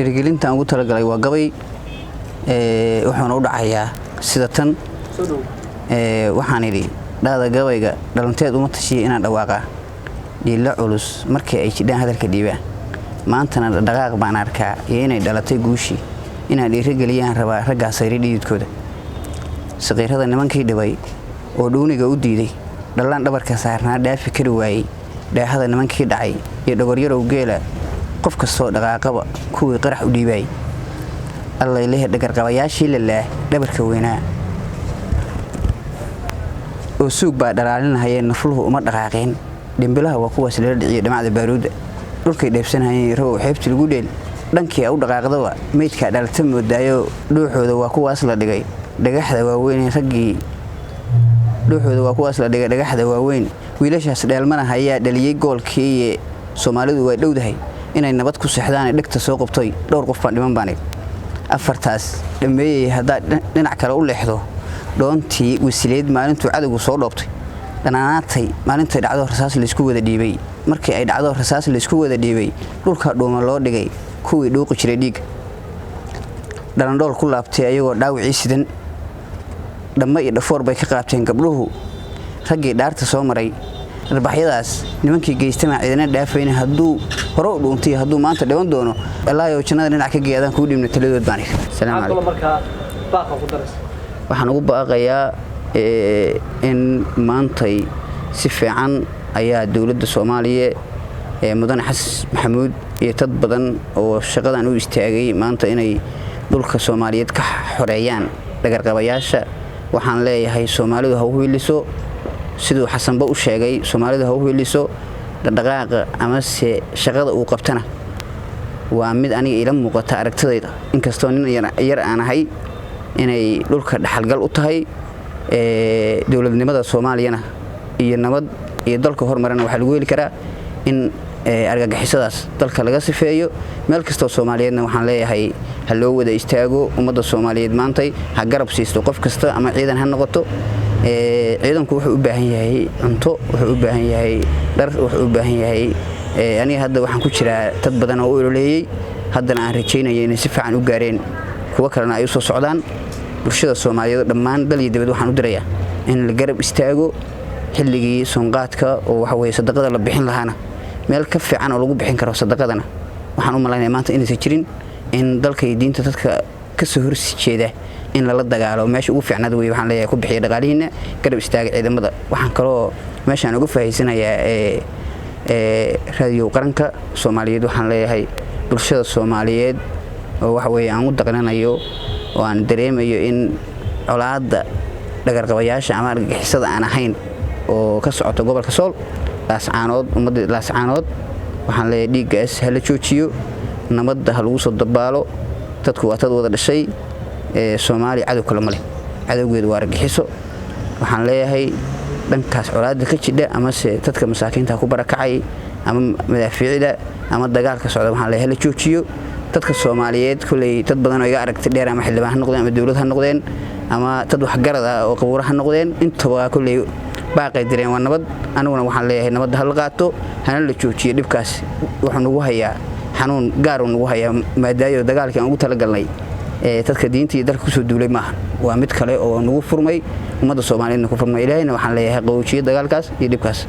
Dhiirigelinta ugu talagalay waa gabay wuxuuna u dhacayaa sida tan waxaan idhi dhaada gabayga dhalanteed uma tashiyo inaan dhawaaqa dhiila culus markii ay jidhaan hadalka dhiibaan maantana dhaqaaq baan arkaa iyo inay dhalatay guushi inaan dhiirigeliyaan rabaa raggaas sayri dhididkooda saqiirada nimankii dhibay oo dhuuniga u diiday dhalaan dhabarka saarnaa dhaafi kari waayey dhaahada nimankii dhacay iyo dhagoryaro geela qof kastoo dhaqaaqaba kuwii qarax u dhiibay allay leeyahay dhagarqabayaashii lalaah dhabarka weynaa oo suug baa dhalaalinayeen nafluhu uma dhaqaaqeen dhimbilaha waa kuwaas la dhiciyo dhamacda baaruuda dhulkay dheebsanayeen rabow xeebti lagu dheel dhankii u dhaqaaqdaba meydka dhalata moodaayo dhuuxooda waa kuwaas la dhigay dhagaxda waaweyn raggii dhuuxooda waa kuwaas la dhigay dhagaxda waaweyn wiilashaas dheelmana hayaa dhaliyay goolkii Soomaalidu way dhowdahay inay nabad ku seexdaan dhigta soo qabtay dhowr qof baan dhiman baanay afartaas dhameeyay hadaa dhinac kale u leexdo doontii wasiileed maalintu cadawgu soo dhoobtay dhanaanaatay maalinta dhacdo rasaas la isku wada dhiibay markii ay dhacdo rasaas la isku wada dhiibay dhulka dhuuma loo dhigay kuwii dhuuqi jiray dhiig dhalandhool ku laabtay ayagoo dhaawicii sidan dhamma iyo dhafoor bay ka qaabteen gabdhuhu raggii dhaarta soo maray arbaxyadaas nimankii geystama ciidana dhaafayna haduu hore u dhuuntay haduu maanta dhiban doono ilaahay oo jannada dhinac ka geeyadaan ku dhimna taladood baan salaam alaykum marka baaqa ku daras waxaan ugu baaqayaa in maantay si fiican ayaa dawladda Soomaaliya mudane xasan maxamuud iyo dad badan oo shaqadan u istaagay maanta inay dhulka Soomaaliyeed ka xoreeyaan dhagarqabayaasha waxaan leeyahay Soomaalidu ha u heliso sidoo xasanba u sheegay Soomaalidu ha u heliso dhaqaaqa ama shaqada uu qabtana waa mid aniga ila muuqata aragtidayda inkastoo nin yar aan ahay inay dhulka dhaxalgal u tahay dawladnimada Soomaaliyana iyo nabad iyo dalka horumarana waxa lagu heli karaa in argagixisadaas dalka laga sifeeyo meel kasta Soomaaliyeedna waxaan leeyahay ha loo wada istaago ummadda Soomaaliyeed maantay ha garab siisto qof kasta ama ciidan ha noqoto ciidanku wuxuu u baahan yahay cunto wuxuu u baahan yahay dhar wuxuu u baahan yahay aniga hadda waxaan ku jiraa dad badan oo u ololeeyay haddana aan rajaynayo inay si fiican u gaareen kuwa kalena ay u soo socdaan bulshada Soomaaliyeed dhammaan dal iyo dibad waxaan u dirayaa in la garab istaago xilligii sonqaadka oo waxa weeye sadaqada la bixin lahaana meel ka fiican oo lagu bixin karo sadaqadana waxaan u maleynayaa maanta inaysan jirin in dalka iyo diinta dadka ka soo horjeeda in la dagaalo meesha ugu fiicnaad way waxaan leeyahay ku bixiyo dhaqaalihiina garab istaaga ciidamada waxaan kaloo meeshaan ugu faa'iideysanayaa radio qaranka Soomaaliyeed waxaan leeyahay bulshada Soomaaliyeed oo waxa weeye aan u daqnanayo oo aan dareemayo in colaadda dhagarqabayaasha ama argagixisada aan ahayn oo ka socoto gobolka Sool laascaanood ummadda laascaanood waxaan leeyahay dhiiggaas hala joojiyo nabadda ha lagu soo dabaalo dadku waa dad wada dhashay Soomaali cadow kale male cadowgeedu waa argagixiso waxaan leeyahay dhankaas colaadda ka jidha ama dadka masaakiinta ku barakacay ama madaafiicida ama dagaalka socda waxaan leeyahay la joojiyo dadka Soomaaliyeed kulay dad badan oo iga aragtay dheer ama xildhibaan ha noqdeen ama dawlad ha noqdeen ama dad wax garad ah oo qabuura ha noqdeen intaba kulay baaqay direen waa nabad aniguna waxaan leeyahay nabadda hal qaato hana la joojiyo dhibkaas wuxuu nagu hayaa xanuun gaar uu nagu hayaa maadaama dagaalkii aan ugu talagalnay dadka diinta iyo dalka ku soo duulay maaha waa mid kale oo nagu furmay ummadda Soomaaliyeedna ku furmay ilaahayna waxaan leeyahay qowjiyo dagaalkaas iyo dhibkaas